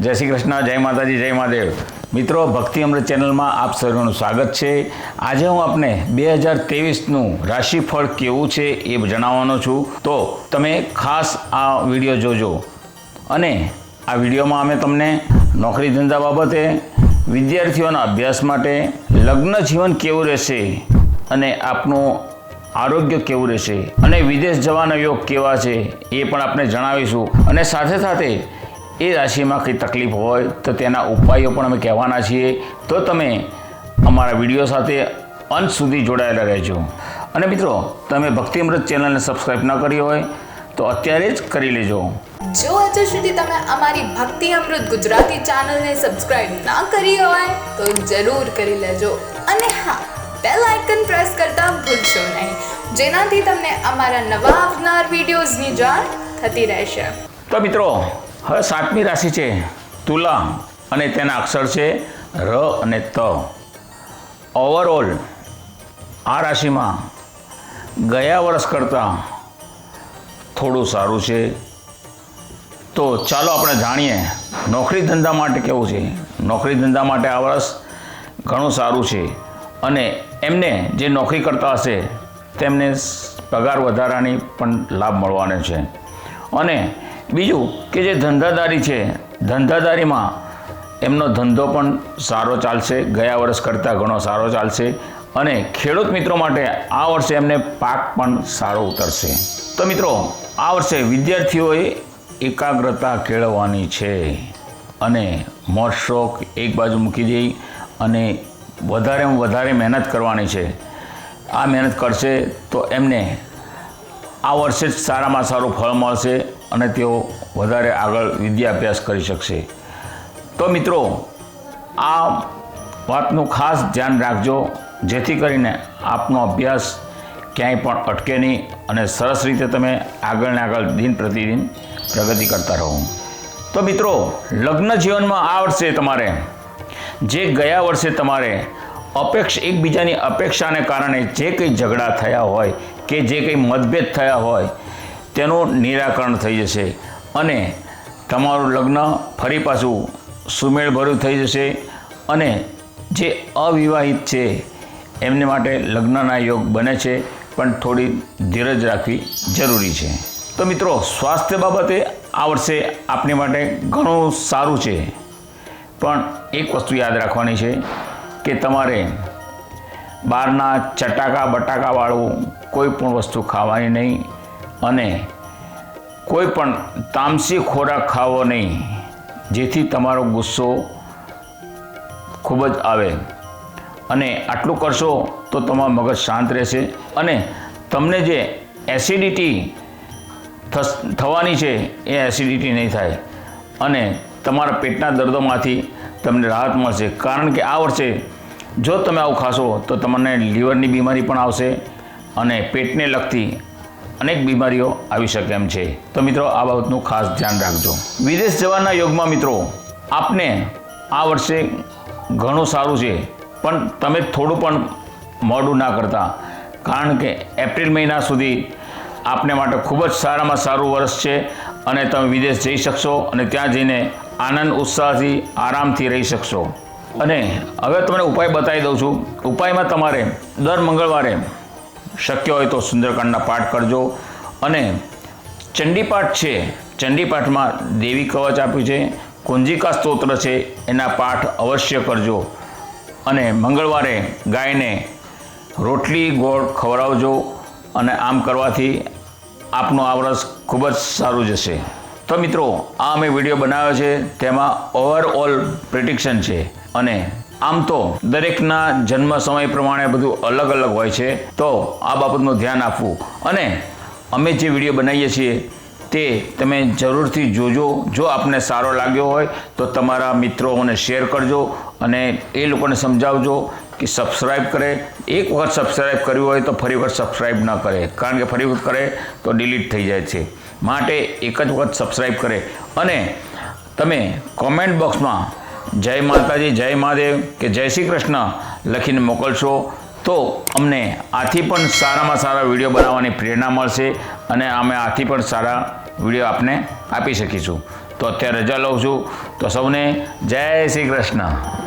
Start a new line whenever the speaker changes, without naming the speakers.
जय श्री कृष्ण, जय माताजी, जय महादेव। मित्रों, भक्ति अमृत चैनल में आप सर्वનું સ્વાગત છે। આજે હું આપને 2023નું રાશિફળ કેવું છે એ જણાવવાનો છું, તો તમે ખાસ આ વિડીયો જોજો। અને આ વિડીયોમાં અમે તમને નોકરી ધંધા બાબતે, વિદ્યાર્થીઓના અભ્યાસ માટે, લગ્ન જીવન કેવું રહેશે અને આપનું આરોગ્ય કેવું રહેશે અને વિદેશ જવાના યોગ કેવા છે એ પણ આપણે જણાવીશું। અને સાથે સાથે એ રાશિમાં કંઈ તકલીફ હોય તો તેના ઉપાયો પણ અમે કહેવાના છીએ। તો તમે અમારા વિડીયો સાથે અંત સુધી જોડાયેલા રહેજો। અને મિત્રો, તમે ભક્તિ અમૃત ચેનલને સબસ્ક્રાઈબ ન કરી હોય તો અત્યારે જ કરી લેજો।
જો હજુ સુધી તમે અમારી ભક્તિ અમૃત ગુજરાતી ચેનલને સબસ્ક્રાઇબ ના કરી હોય તો જરૂર કરી લેજો। અને હા, બેલ આઇકન પ્રેસ કરતા ભૂલશો નહીં, જેનાથી તમને અમારા નવા આવનાર વિડીયોઝની જાણ થતી રહેશે।
તો મિત્રો, હવે 7મી રાશિ છે તુલા અને તેના અક્ષર છે ર અને ત। ઓવરઓલ આ રાશિમાં ગયા વર્ષ કરતાં થોડું સારું છે। તો ચાલો આપણે જાણીએ નોકરી ધંધા માટે કેવું છે। નોકરી ધંધા માટે આ વર્ષ ઘણું સારું છે અને એમને જે નોકરી કરતા હશે તેમને પગાર વધારાની પણ લાભ મળવાનો છે। અને બીજું કે જે ધંધાદારી છે, ધંધાદારીમાં એમનો ધંધો પણ સારો ચાલશે, ગયા વર્ષ કરતાં ઘણો સારો ચાલશે। અને ખેડૂત મિત્રો માટે આ વર્ષે એમને પાક પણ સારો ઉતરશે। તો મિત્રો, આ વર્ષે વિદ્યાર્થીઓએ એકાગ્રતા કેળવવાની છે અને મોજ શોખ એક બાજુ મૂકી દઈ અને વધારેમાં વધારે મહેનત કરવાની છે। આ મહેનત કરશે તો એમને આ વર્ષે જ સારામાં સારું ફળ મળશે અને તેઓ વધારે આગળ વિદ્યાભ્યાસ કરી શકશે। તો મિત્રો, આ વાતનું ખાસ ધ્યાન રાખજો, જેથી કરીને આપનો અભ્યાસ ક્યાંય પણ અટકે નહીં અને સરસ રીતે તમે આગળ ને આગળ દિન પ્રતિદિન પ્રગતિ કરતા રહો। તો મિત્રો, લગ્ન જીવનમાં આ વર્ષે તમારે જે ગયા વર્ષે તમારે એકબીજાની અપેક્ષાને કારણે જે કંઈ ઝઘડા થયા હોય કે જે કંઈ મતભેદ થયા હોય તેનું નિરાકરણ થઈ જશે અને તમારું લગ્ન ફરી પાછું સુમેળભર્યું થઈ જશે। અને જે અવિવાહિત છે એમને માટે લગ્નના યોગ બને છે, પણ થોડી ધીરજ રાખવી જરૂરી છે। તો મિત્રો, સ્વાસ્થ્ય બાબતે આ વર્ષે આપની માટે ઘણું સારું છે, પણ એક વસ્તુ યાદ રાખવાની છે કે તમારે બહારના ચટાકા બટાકાવાળું કોઈ પણ વસ્તુ ખાવાની નહીં અને કોઈ પણ તામસી ખોરાક ખાવો નહીં, જેથી તમારો ગુસ્સો ખૂબ જ આવે। અને આટલું કરશો તો તમારું મગજ શાંત રહેશે અને તમને જે એસિડિટી થવાની છે એ એસિડિટી નહીં થાય અને તમારા પેટના દર્દોમાંથી તમને રાહત મળશે। કારણ કે આ વર્ષે જો તમે આવું ખાશો તો તમને લીવરની બીમારી પણ આવશે અને પેટને લગતી અનેક બીમારીઓ આવી શકે એમ છે। તો મિત્રો, આ બાબતનું ખાસ ધ્યાન રાખજો। વિદેશ જવાના યોગમાં મિત્રો આપને આ વર્ષે ઘણું સારું છે, પણ તમે થોડું પણ મોડું ના કરતા, કારણ કે એપ્રિલ મહિના સુધી આપને માટે ખૂબ જ સારામાં સારું વર્ષ છે અને તમે વિદેશ જઈ શકશો અને ત્યાં જઈને આનંદ ઉત્સાહથી આરામથી રહી શકશો। અને હવે તમને ઉપાય બતાવી દઉં છું। ઉપાયમાં તમારે દર મંગળવારે શક્ય હોય તો સુંદરકાંડના પાઠ કરજો અને ચંડીપાઠ છે, ચંડીપાઠમાં દેવી કવચ આપ્યું છે, કુંજિકા સ્તોત્ર છે, એના પાઠ અવશ્ય કરજો। અને મંગળવારે ગાયને રોટલી ગોળ ખવડાવજો અને આમ કરવાથી આપનું આ વર્ષ ખૂબ જ સારું જશે। તો મિત્રો, આ અમે વિડીયો બનાવ્યો છે, તેમાં ઓવરઓલ પ્રિડિક્શન છે અને આમ તો દરેકના જન્મ સમય પ્રમાણે બધું અલગ અલગ હોય છે, તો આ બાબતનું ધ્યાન આપવું। અને અમે જે વિડીયો બનાવીએ છીએ તે તમે જરૂરથી જોજો। જો આપને સારો લાગ્યો હોય તો તમારા મિત્રોને શેર કરજો અને એ લોકોને સમજાવજો કે સબસ્ક્રાઈબ કરે। એક વખત સબસ્ક્રાઈબ કર્યું હોય તો ફરી વખત સબસ્ક્રાઈબ ન કરે, કારણ કે ફરી વખત કરે તો ડિલીટ થઈ જાય છે, માટે એક જ વખત સબસ્ક્રાઈબ કરે। અને તમે કોમેન્ટ બોક્સમાં જય માતાજી, જય મહાદેવ કે જય શ્રી કૃષ્ણ લખીને મોકલશો તો અમને આથી પણ સારામાં સારા વિડીયો બનાવવાની પ્રેરણા મળશે અને અમે આથી પણ સારા વિડીયો આપને આપી શકીશું। તો અત્યારે રજા લઉં છું. તો સૌને જય શ્રી કૃષ્ણ.